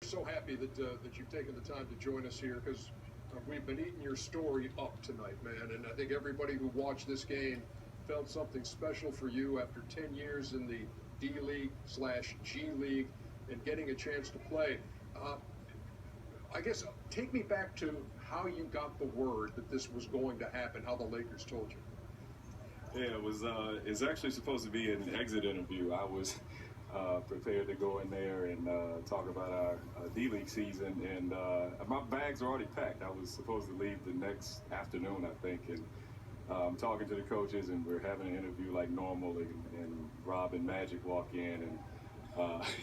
So happy that you've taken the time to join us here because we've been eating your story up tonight, man. And I think everybody who watched this game felt something special for you after 10 years in the D League slash G League and getting a chance to play. Uh, I guess take me back to how you got the word that this was going to happen, how the Lakers told you. Yeah, it was. It's actually supposed to be an exit interview. I was prepared to go in there and talk about our D League season, and my bags are already packed. I was supposed to leave the next afternoon, I think, and talking to the coaches, and we're having an interview like normal, and Rob and Magic walk in, and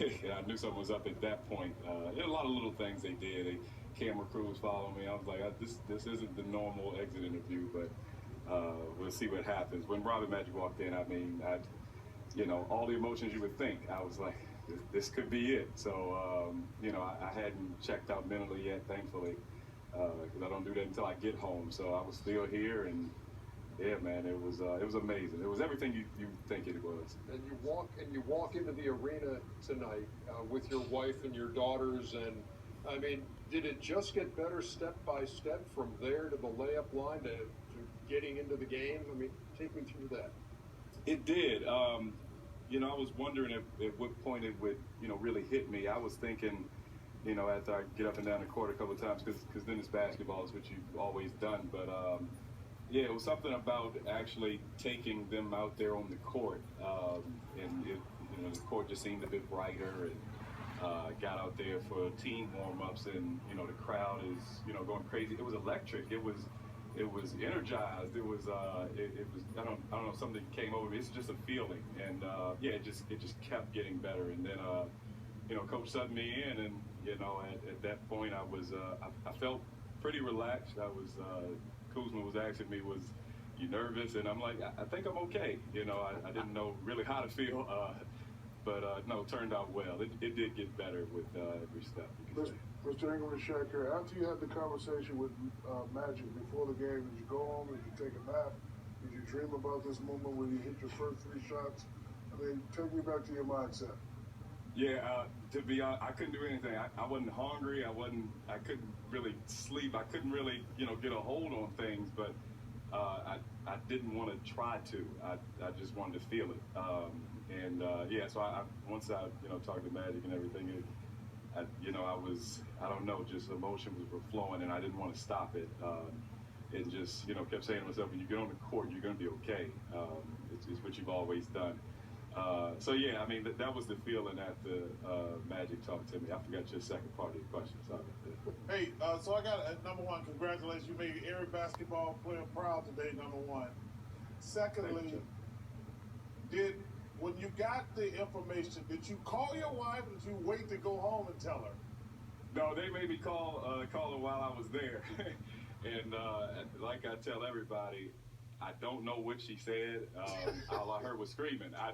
and I knew something was up at that point. There were a lot of little things they did. Camera crews following me. I was like, this isn't the normal exit interview, but we'll see what happens. When Rob and Magic walked in, I mean, all the emotions you would think. I was like, this could be it. So, I hadn't checked out mentally yet, thankfully, because I don't do that until I get home. So I was still here, and yeah, man, it was amazing. It was everything you think it was. And you walk into the arena tonight with your wife and your daughters, and I mean, did it just get better step by step from there to the layup line to getting into the game? I mean, take me through that. It did. I was wondering at what point it would, really hit me. I was thinking, after I get up and down the court a couple of times, because then it's basketball, is what you've always done. But yeah, it was something about actually taking them out there on the court, and the court just seemed a bit brighter, and got out there for team warm-ups, and the crowd is going crazy. It was electric. It was energized. It was I don't know, something came over me. It's just a feeling, and yeah, it just kept getting better. And then Coach subbed me in, and at that point I felt pretty relaxed. Kuzma was asking me, was you nervous? And I'm like, I think I'm okay. I didn't know really how to feel, but no, it turned out well. It did get better with every step. Mr. Ingram and Shaq here. After you had the conversation with Magic before the game, did you go home? Did you take a nap? Did you dream about this moment when you hit your first 3 shots? I mean, take me back to your mindset. Yeah, to be honest, I couldn't do anything. I wasn't hungry. I couldn't really sleep. I couldn't really, get a hold on things. But I didn't want to try to. I just wanted to feel it. Yeah. So once I talked to Magic and everything, I don't know, just emotions were flowing, and I didn't want to stop it. And just kept saying to myself, when you get on the court, you're going to be okay. It's what you've always done. So yeah, I mean that was the feeling after Magic talked to me. I forgot your second part of your question. Sorry about that. Hey, so I got number one, congratulations. You made every basketball player proud today. Number one. Secondly, when you got the information, did you call your wife, or did you wait to go home and tell her? No, they made me call her while I was there, and like I tell everybody, I don't know what she said. All I heard was screaming. I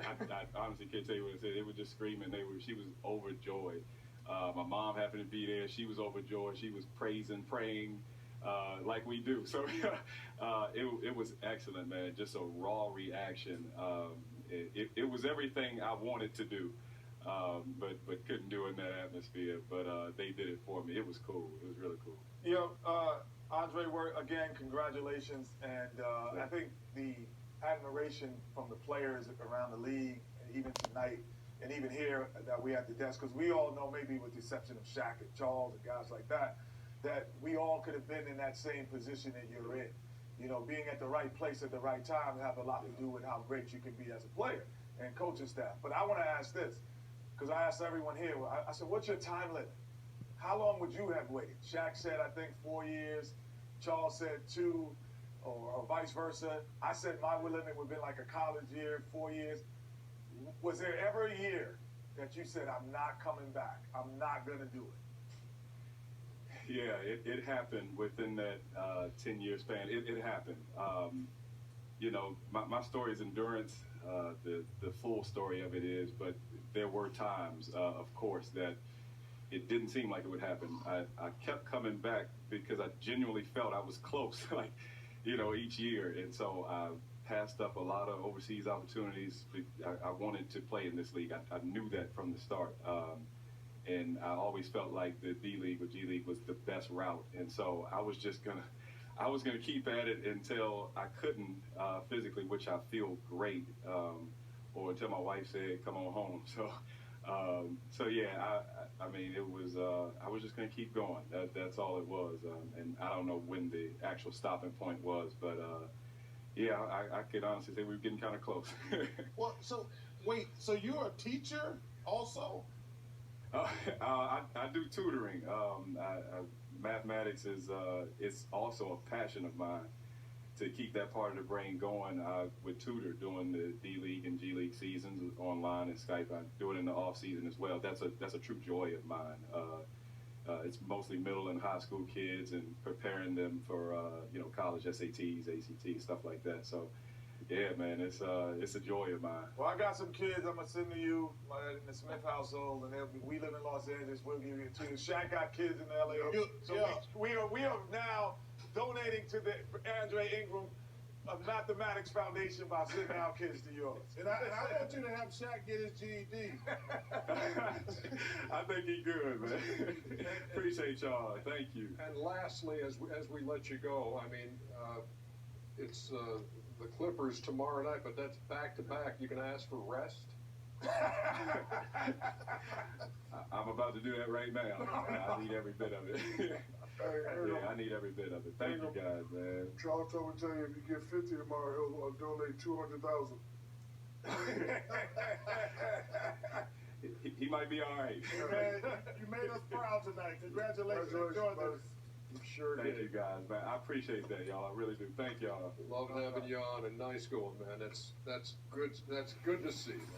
honestly can't tell you what it said. They were just screaming. She was overjoyed. My mom happened to be there. She was overjoyed. She was praising, praying, like we do. So it was excellent, man. Just a raw reaction. It was everything I wanted to do, but couldn't do in that atmosphere. But they did it for me. It was cool. It was really cool. Andre, again, congratulations. And I think the admiration from the players around the league, even tonight, and even here that we at the desk, because we all know, maybe with the exception of Shaq and Charles and guys like that, that we all could have been in that same position that you're in. Being at the right place at the right time have a lot to do with how great you can be as a player and coaching staff. But I want to ask this, because I asked everyone here, I said, what's your time limit? How long would you have waited? Shaq said, I think 4 years. Charles said 2, or vice versa. I said my limit would have been like a college year, 4 years. Was there ever a year that you said, I'm not coming back, I'm not going to do it? Yeah, it happened within that 10-year span. It happened. My story is endurance. The full story of it is, but there were times, of course, that it didn't seem like it would happen. I kept coming back because I genuinely felt I was close, each year. And so I passed up a lot of overseas opportunities. I wanted to play in this league. I knew that from the start. and I always felt like the D League or G League was the best route, and so I was gonna keep at it until I couldn't physically, which I feel great, or until my wife said, "Come on home." So yeah, I mean, it was I was just gonna keep going. That's all it was, and I don't know when the actual stopping point was, but yeah, I could honestly say we were getting kind of close. Well, so wait, so you're a teacher also? I do tutoring. Mathematics is it's also a passion of mine. To keep that part of the brain going, I would tutor during the D League and G League seasons online and Skype. I do it in the off season as well. That's a true joy of mine. It's mostly middle and high school kids and preparing them for college SATs, ACTs, stuff like that. So yeah, man, it's a joy of mine. Well, I got some kids I'm gonna send to you in the Smith household, and we live in Los Angeles. We'll give you two. Shaq got kids in LA, so yeah. we are now donating to the Andre Ingram Mathematics Foundation by sending our kids to yours. And I want you to have Shaq get his GED. I think he good, man. Appreciate y'all. Thank you. And lastly, as we let you go, I mean, it's the Clippers tomorrow night, but that's back to back. You can ask for rest. I'm about to do that right now. I need every bit of it. Yeah, I need every bit of it. Thank you guys, man. Charles told me to tell you if you get 50 tomorrow, he'll donate 200,000. He might be all right. You made us proud tonight. Congratulations. Enjoy this. Sure Thank did. you guys, man. I appreciate that, y'all. I really do. Thank y'all. Love having you on, and nice going, man. That's good. That's good to see.